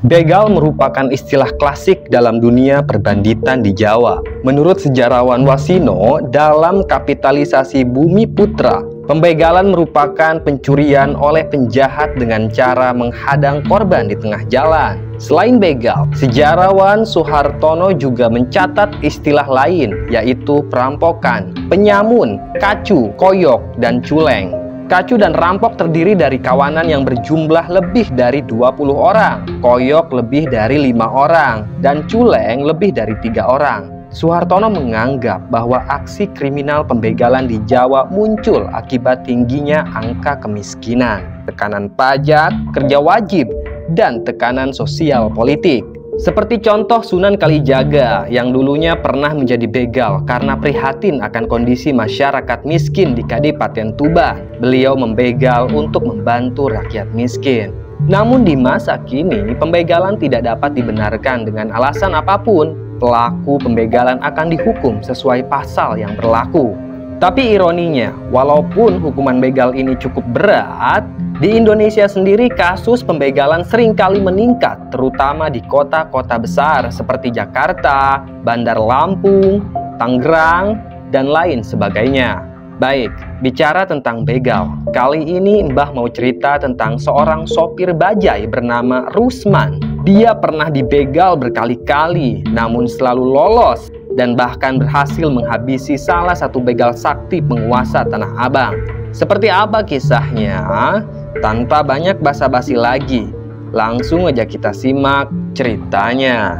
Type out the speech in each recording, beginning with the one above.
Begal merupakan istilah klasik dalam dunia perbanditan di Jawa. Menurut sejarawan Wasino, dalam kapitalisasi Bumi Putra, pembegalan merupakan pencurian oleh penjahat dengan cara menghadang korban di tengah jalan. Selain begal, sejarawan Suhartono juga mencatat istilah lain, yaitu perampokan, penyamun, kacu, koyok, dan culeng. Kacu dan rampok terdiri dari kawanan yang berjumlah lebih dari 20 orang, koyok lebih dari 5 orang, dan culeng lebih dari 3 orang. Suhartono menganggap bahwa aksi kriminal pembegalan di Jawa muncul akibat tingginya angka kemiskinan, tekanan pajak, kerja wajib, dan tekanan sosial politik. Seperti contoh Sunan Kalijaga yang dulunya pernah menjadi begal karena prihatin akan kondisi masyarakat miskin di Kadipaten Tuban. Beliau membegal untuk membantu rakyat miskin. Namun di masa kini, pembegalan tidak dapat dibenarkan dengan alasan apapun. Pelaku pembegalan akan dihukum sesuai pasal yang berlaku. Tapi ironinya, walaupun hukuman begal ini cukup berat, di Indonesia sendiri kasus pembegalan seringkali meningkat, terutama di kota-kota besar seperti Jakarta, Bandar Lampung, Tangerang, dan lain sebagainya. Baik, bicara tentang begal, kali ini Mbah mau cerita tentang seorang sopir bajai bernama Rusman. Dia pernah dibegal berkali-kali, namun selalu lolos dan bahkan berhasil menghabisi salah satu begal sakti penguasa Tanah Abang. Seperti apa kisahnya? Tanpa banyak basa-basi lagi, langsung aja kita simak ceritanya.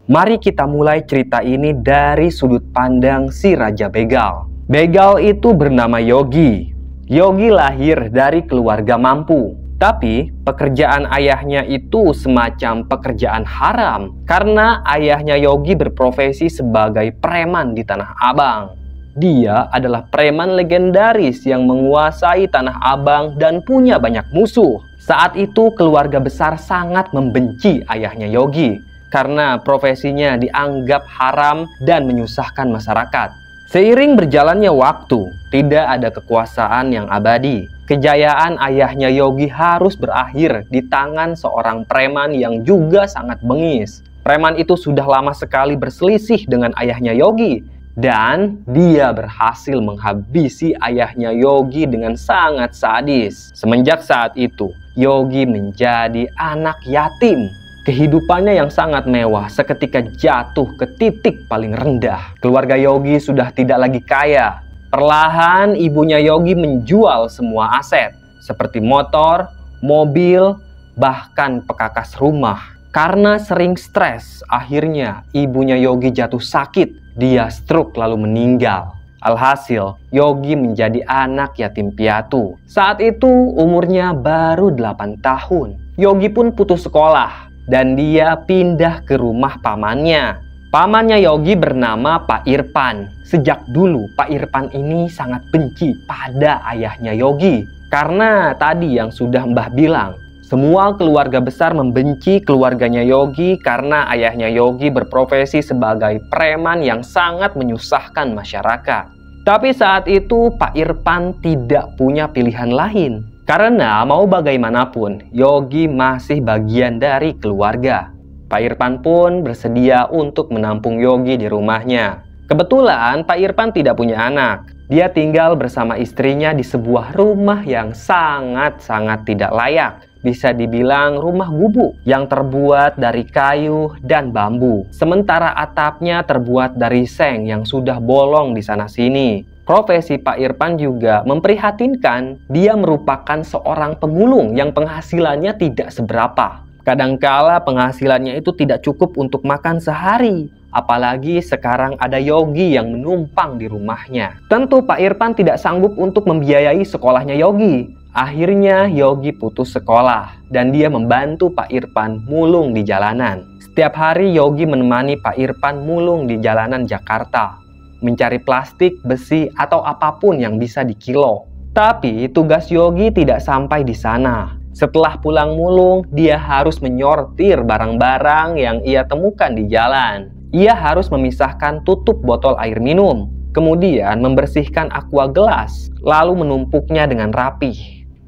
Mari kita mulai cerita ini dari sudut pandang si Raja Begal. Begal itu bernama Yogi. Yogi lahir dari keluarga mampu. Tapi pekerjaan ayahnya itu semacam pekerjaan haram karena ayahnya Yogi berprofesi sebagai preman di Tanah Abang. Dia adalah preman legendaris yang menguasai Tanah Abang dan punya banyak musuh. Saat itu keluarga besar sangat membenci ayahnya Yogi karena profesinya dianggap haram dan menyusahkan masyarakat. Seiring berjalannya waktu, tidak ada kekuasaan yang abadi. Kejayaan ayahnya Yogi harus berakhir di tangan seorang preman yang juga sangat bengis. Preman itu sudah lama sekali berselisih dengan ayahnya Yogi, dan dia berhasil menghabisi ayahnya Yogi dengan sangat sadis. Semenjak saat itu, Yogi menjadi anak yatim. Kehidupannya yang sangat mewah seketika jatuh ke titik paling rendah. Keluarga Yogi sudah tidak lagi kaya. Perlahan ibunya Yogi menjual semua aset seperti motor, mobil, bahkan pekakas rumah. Karena sering stres, akhirnya ibunya Yogi jatuh sakit. Dia stroke lalu meninggal. Alhasil, Yogi menjadi anak yatim piatu. Saat itu umurnya baru 8 tahun. Yogi pun putus sekolah dan dia pindah ke rumah pamannya. Pamannya Yogi bernama Pak Irpan. Sejak dulu Pak Irpan ini sangat benci pada ayahnya Yogi. Karena tadi yang sudah Mbah bilang, semua keluarga besar membenci keluarganya Yogi karena ayahnya Yogi berprofesi sebagai preman yang sangat menyusahkan masyarakat. Tapi saat itu Pak Irpan tidak punya pilihan lain. Karena mau bagaimanapun, Yogi masih bagian dari keluarga. Pak Irpan pun bersedia untuk menampung Yogi di rumahnya. Kebetulan Pak Irpan tidak punya anak. Dia tinggal bersama istrinya di sebuah rumah yang sangat-sangat tidak layak. Bisa dibilang rumah gubuk yang terbuat dari kayu dan bambu. Sementara atapnya terbuat dari seng yang sudah bolong di sana-sini. Profesi Pak Irpan juga memprihatinkan. Dia merupakan seorang pemulung yang penghasilannya tidak seberapa. Kadangkala penghasilannya itu tidak cukup untuk makan sehari. Apalagi sekarang ada Yogi yang menumpang di rumahnya. Tentu Pak Irpan tidak sanggup untuk membiayai sekolahnya Yogi. Akhirnya Yogi putus sekolah dan dia membantu Pak Irpan mulung di jalanan. Setiap hari Yogi menemani Pak Irpan mulung di jalanan Jakarta, mencari plastik, besi, atau apapun yang bisa dikilo. Tapi tugas Yogi tidak sampai di sana. Setelah pulang mulung, dia harus menyortir barang-barang yang ia temukan di jalan. Ia harus memisahkan tutup botol air minum, kemudian membersihkan aqua gelas, lalu menumpuknya dengan rapih.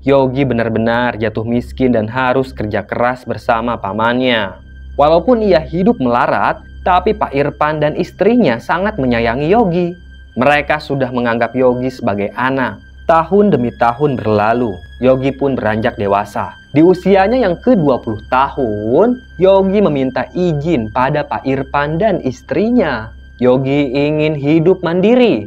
Yogi benar-benar jatuh miskin dan harus kerja keras bersama pamannya. Walaupun ia hidup melarat, tapi Pak Irfan dan istrinya sangat menyayangi Yogi. Mereka sudah menganggap Yogi sebagai anak. Tahun demi tahun berlalu, Yogi pun beranjak dewasa. Di usianya yang ke-20 tahun, Yogi meminta izin pada Pak Irfan dan istrinya. Yogi ingin hidup mandiri.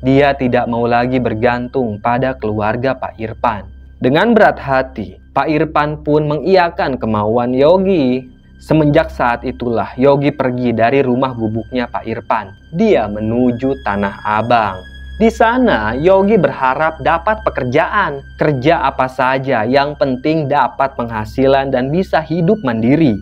Dia tidak mau lagi bergantung pada keluarga Pak Irfan. Dengan berat hati, Pak Irfan pun mengiyakan kemauan Yogi. Semenjak saat itulah Yogi pergi dari rumah gubuknya Pak Irfan. Dia menuju Tanah Abang. Di sana Yogi berharap dapat pekerjaan. Kerja apa saja, yang penting dapat penghasilan dan bisa hidup mandiri.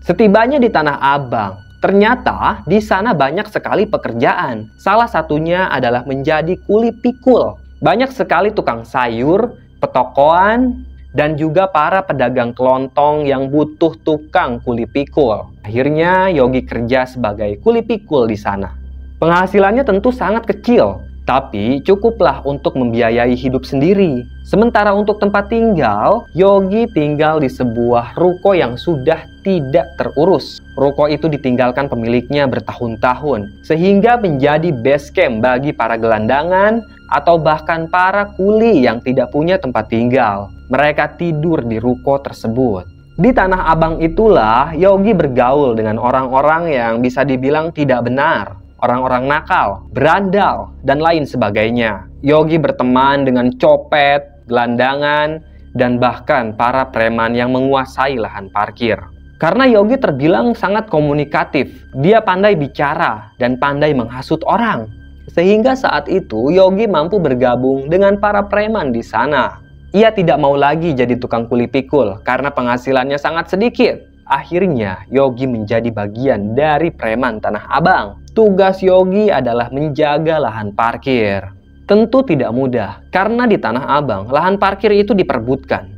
Setibanya di Tanah Abang, ternyata di sana banyak sekali pekerjaan. Salah satunya adalah menjadi kuli pikul. Banyak sekali tukang sayur, petokoan, dan juga para pedagang kelontong yang butuh tukang kuli pikul. Akhirnya Yogi kerja sebagai kuli pikul di sana. Penghasilannya tentu sangat kecil, tapi cukuplah untuk membiayai hidup sendiri. Sementara untuk tempat tinggal, Yogi tinggal di sebuah ruko yang sudah tidak terurus. Ruko itu ditinggalkan pemiliknya bertahun-tahun, sehingga menjadi base camp bagi para gelandangan atau bahkan para kuli yang tidak punya tempat tinggal. Mereka tidur di ruko tersebut. Di Tanah Abang itulah Yogi bergaul dengan orang-orang yang bisa dibilang tidak benar. Orang-orang nakal, berandal, dan lain sebagainya. Yogi berteman dengan copet, gelandangan, dan bahkan para preman yang menguasai lahan parkir. Karena Yogi terbilang sangat komunikatif, dia pandai bicara dan pandai menghasut orang. Sehingga saat itu Yogi mampu bergabung dengan para preman di sana. Ia tidak mau lagi jadi tukang kuli pikul karena penghasilannya sangat sedikit. Akhirnya Yogi menjadi bagian dari preman Tanah Abang. Tugas Yogi adalah menjaga lahan parkir. Tentu tidak mudah, karena di Tanah Abang lahan parkir itu diperebutkan.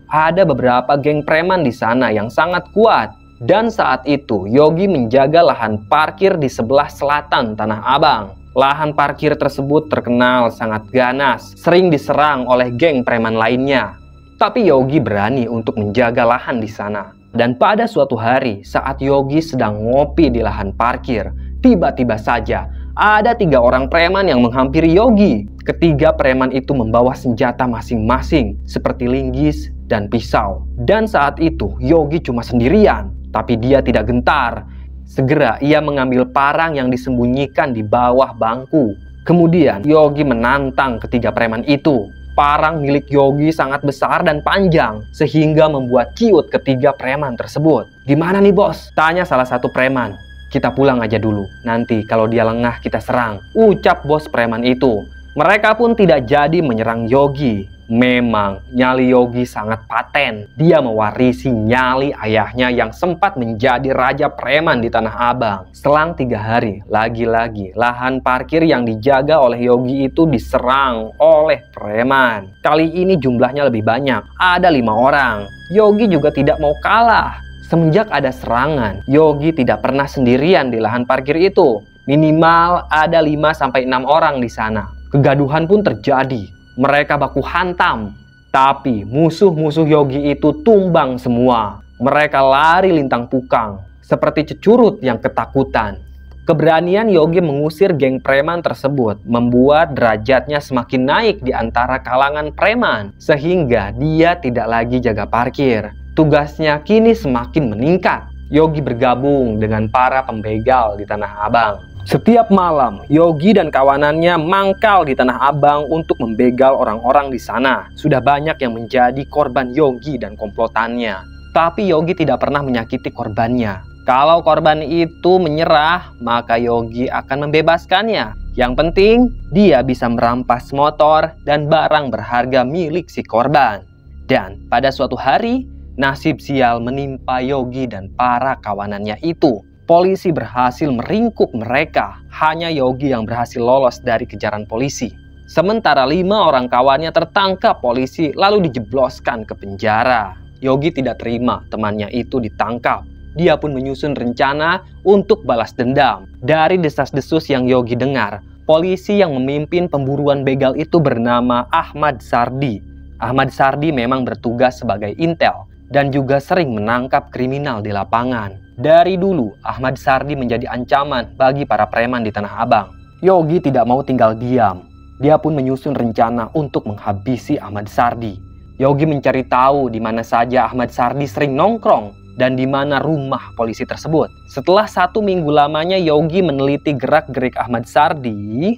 Ada beberapa geng preman di sana yang sangat kuat. Dan saat itu Yogi menjaga lahan parkir di sebelah selatan Tanah Abang. Lahan parkir tersebut terkenal sangat ganas, sering diserang oleh geng preman lainnya. Tapi Yogi berani untuk menjaga lahan di sana. Dan pada suatu hari, saat Yogi sedang ngopi di lahan parkir, tiba-tiba saja ada 3 orang preman yang menghampiri Yogi. Ketiga preman itu membawa senjata masing-masing, seperti linggis dan pisau. Dan saat itu Yogi cuma sendirian, tapi dia tidak gentar. Segera ia mengambil parang yang disembunyikan di bawah bangku. Kemudian Yogi menantang ketiga preman itu. Parang milik Yogi sangat besar dan panjang, sehingga membuat ciut ketiga preman tersebut. "Gimana nih bos?" tanya salah satu preman. "Kita pulang aja dulu, nanti kalau dia lengah kita serang," ucap bos preman itu. Mereka pun tidak jadi menyerang Yogi. Memang nyali Yogi sangat paten. Dia mewarisi nyali ayahnya yang sempat menjadi raja preman di Tanah Abang. Selang 3 hari, lagi-lagi lahan parkir yang dijaga oleh Yogi itu diserang oleh preman. Kali ini jumlahnya lebih banyak, ada 5 orang. Yogi juga tidak mau kalah. Semenjak ada serangan, Yogi tidak pernah sendirian di lahan parkir itu. Minimal ada 5-6 orang di sana. Kegaduhan pun terjadi. Mereka baku hantam, tapi musuh-musuh Yogi itu tumbang semua. Mereka lari lintang pukang, seperti cecurut yang ketakutan. Keberanian Yogi mengusir geng preman tersebut membuat derajatnya semakin naik di antara kalangan preman, sehingga dia tidak lagi jaga parkir. Tugasnya kini semakin meningkat. Yogi bergabung dengan para pembegal di Tanah Abang. Setiap malam, Yogi dan kawanannya mangkal di Tanah Abang untuk membegal orang-orang di sana. Sudah banyak yang menjadi korban Yogi dan komplotannya. Tapi Yogi tidak pernah menyakiti korbannya. Kalau korban itu menyerah, maka Yogi akan membebaskannya. Yang penting, dia bisa merampas motor dan barang berharga milik si korban. Dan pada suatu hari, nasib sial menimpa Yogi dan para kawanannya itu. Polisi berhasil meringkuk mereka. Hanya Yogi yang berhasil lolos dari kejaran polisi. Sementara 5 orang kawannya tertangkap polisi lalu dijebloskan ke penjara. Yogi tidak terima temannya itu ditangkap. Dia pun menyusun rencana untuk balas dendam. Dari desas-desus yang Yogi dengar, polisi yang memimpin pemburuan begal itu bernama Ahmad Sardi. Ahmad Sardi memang bertugas sebagai intel dan juga sering menangkap kriminal di lapangan. Dari dulu, Ahmad Sardi menjadi ancaman bagi para preman di Tanah Abang. Yogi tidak mau tinggal diam. Dia pun menyusun rencana untuk menghabisi Ahmad Sardi. Yogi mencari tahu di mana saja Ahmad Sardi sering nongkrong dan di mana rumah polisi tersebut. Setelah 1 minggu lamanya Yogi meneliti gerak-gerik Ahmad Sardi,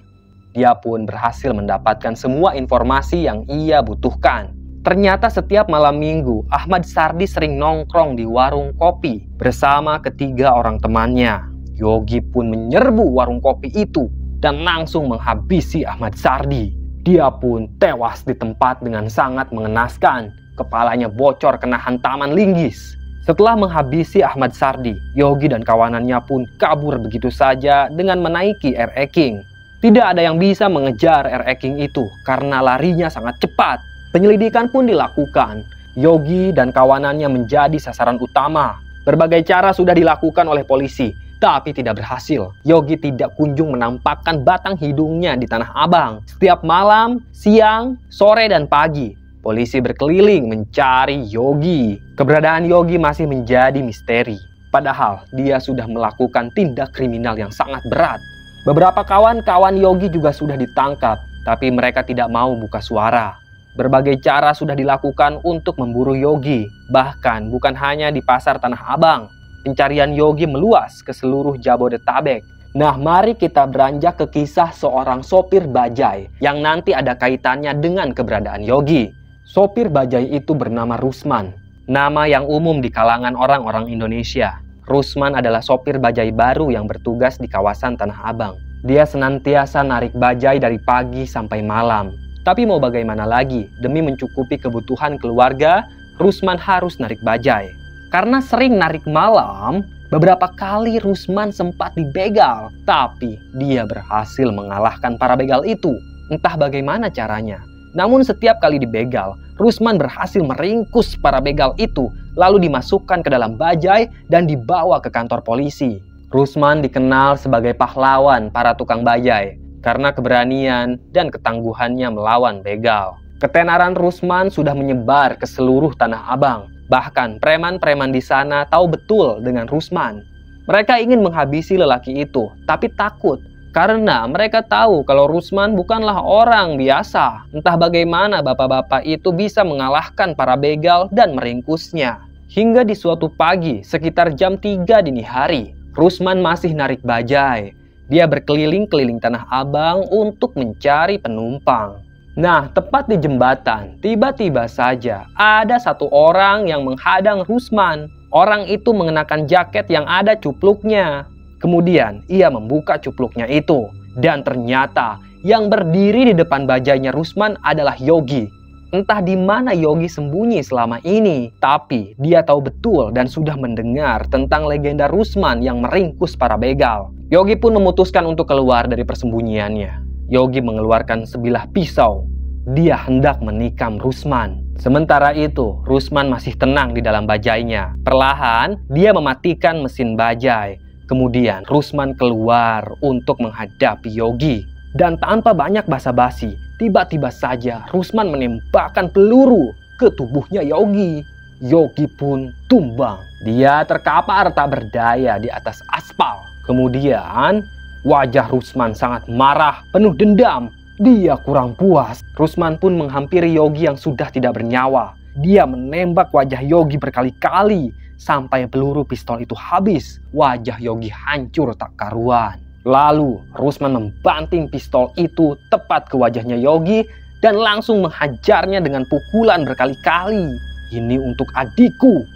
dia pun berhasil mendapatkan semua informasi yang ia butuhkan. Ternyata setiap malam minggu, Ahmad Sardi sering nongkrong di warung kopi bersama ketiga orang temannya. Yogi pun menyerbu warung kopi itu dan langsung menghabisi Ahmad Sardi. Dia pun tewas di tempat dengan sangat mengenaskan. Kepalanya bocor kena hantaman linggis. Setelah menghabisi Ahmad Sardi, Yogi dan kawanannya pun kabur begitu saja dengan menaiki RE King. Tidak ada yang bisa mengejar RE King itu karena larinya sangat cepat. Penyelidikan pun dilakukan. Yogi dan kawanannya menjadi sasaran utama. Berbagai cara sudah dilakukan oleh polisi, tapi tidak berhasil. Yogi tidak kunjung menampakkan batang hidungnya di Tanah Abang. Setiap malam, siang, sore, dan pagi, polisi berkeliling mencari Yogi. Keberadaan Yogi masih menjadi misteri. Padahal dia sudah melakukan tindak kriminal yang sangat berat. Beberapa kawan-kawan Yogi juga sudah ditangkap, tapi mereka tidak mau buka suara. Berbagai cara sudah dilakukan untuk memburu Yogi. Bahkan bukan hanya di pasar Tanah Abang. Pencarian Yogi meluas ke seluruh Jabodetabek. Nah, mari kita beranjak ke kisah seorang sopir bajai yang nanti ada kaitannya dengan keberadaan Yogi. Sopir bajai itu bernama Rusman, nama yang umum di kalangan orang-orang Indonesia. Rusman adalah sopir bajai baru yang bertugas di kawasan Tanah Abang. Dia senantiasa narik bajai dari pagi sampai malam. Tapi mau bagaimana lagi, demi mencukupi kebutuhan keluarga, Rusman harus narik bajai. Karena sering narik malam, beberapa kali Rusman sempat dibegal. Tapi dia berhasil mengalahkan para begal itu. Entah bagaimana caranya. Namun setiap kali dibegal, Rusman berhasil meringkus para begal itu, lalu dimasukkan ke dalam bajai dan dibawa ke kantor polisi. Rusman dikenal sebagai pahlawan para tukang bajai karena keberanian dan ketangguhannya melawan begal. Ketenaran Rusman sudah menyebar ke seluruh Tanah Abang. Bahkan preman-preman di sana tahu betul dengan Rusman. Mereka ingin menghabisi lelaki itu, tapi takut. Karena mereka tahu kalau Rusman bukanlah orang biasa. Entah bagaimana bapak-bapak itu bisa mengalahkan para begal dan meringkusnya. Hingga di suatu pagi, sekitar jam 3 dini hari, Rusman masih narik bajai. Dia berkeliling-keliling Tanah Abang untuk mencari penumpang. Nah, tepat di jembatan, tiba-tiba saja ada satu orang yang menghadang Rusman. Orang itu mengenakan jaket yang ada cupluknya. Kemudian ia membuka cupluknya itu. Dan ternyata yang berdiri di depan bajainya Rusman adalah Yogi. Entah di mana Yogi sembunyi selama ini. Tapi dia tahu betul dan sudah mendengar tentang legenda Rusman yang meringkus para begal. Yogi pun memutuskan untuk keluar dari persembunyiannya. Yogi mengeluarkan sebilah pisau. Dia hendak menikam Rusman. Sementara itu, Rusman masih tenang di dalam bajainya. Perlahan, dia mematikan mesin bajai. Kemudian Rusman keluar untuk menghadapi Yogi. Dan tanpa banyak basa-basi, tiba-tiba saja Rusman menembakkan peluru ke tubuhnya Yogi. Yogi pun tumbang. Dia terkapar tak berdaya di atas aspal. Kemudian wajah Rusman sangat marah, penuh dendam. Dia kurang puas. Rusman pun menghampiri Yogi yang sudah tidak bernyawa. Dia menembak wajah Yogi berkali-kali sampai peluru pistol itu habis. Wajah Yogi hancur tak karuan. Lalu Rusman membanting pistol itu tepat ke wajahnya Yogi dan langsung menghajarnya dengan pukulan berkali-kali. "Ini untuk adikku,"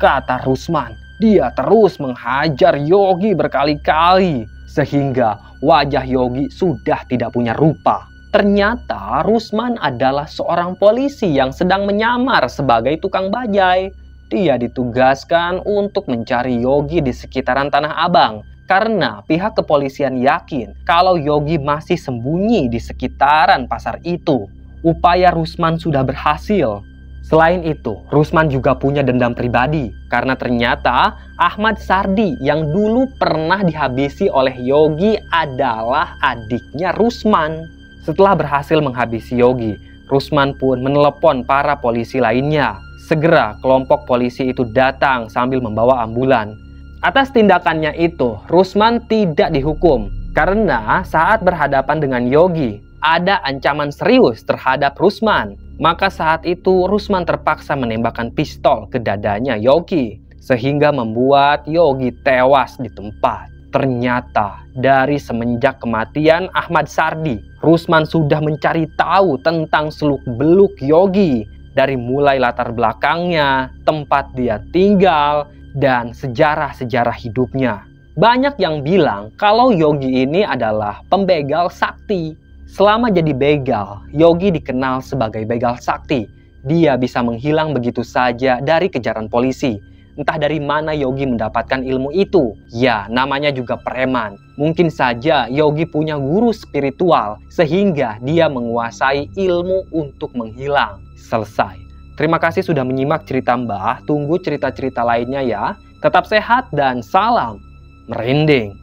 kata Rusman. Dia terus menghajar Yogi berkali-kali sehingga wajah Yogi sudah tidak punya rupa. Ternyata Rusman adalah seorang polisi yang sedang menyamar sebagai tukang bajai. Dia ditugaskan untuk mencari Yogi di sekitaran Tanah Abang karena pihak kepolisian yakin kalau Yogi masih sembunyi di sekitaran pasar itu. Upaya Rusman sudah berhasil. Selain itu, Rusman juga punya dendam pribadi karena ternyata Ahmad Sardi yang dulu pernah dihabisi oleh Yogi adalah adiknya Rusman. Setelah berhasil menghabisi Yogi, Rusman pun menelepon para polisi lainnya. Segera kelompok polisi itu datang sambil membawa ambulan. Atas tindakannya itu, Rusman tidak dihukum karena saat berhadapan dengan Yogi, ada ancaman serius terhadap Rusman. Maka saat itu Rusman terpaksa menembakkan pistol ke dadanya Yogi, sehingga membuat Yogi tewas di tempat. Ternyata dari semenjak kematian Ahmad Sardi, Rusman sudah mencari tahu tentang seluk-beluk Yogi, dari mulai latar belakangnya, tempat dia tinggal, dan sejarah-sejarah hidupnya. Banyak yang bilang kalau Yogi ini adalah pembegal sakti. Selama jadi begal, Yogi dikenal sebagai begal sakti. Dia bisa menghilang begitu saja dari kejaran polisi. Entah dari mana Yogi mendapatkan ilmu itu. Ya, namanya juga preman. Mungkin saja Yogi punya guru spiritual sehingga dia menguasai ilmu untuk menghilang. Selesai. Terima kasih sudah menyimak cerita Mbah. Tunggu cerita-cerita lainnya ya. Tetap sehat dan salam merinding.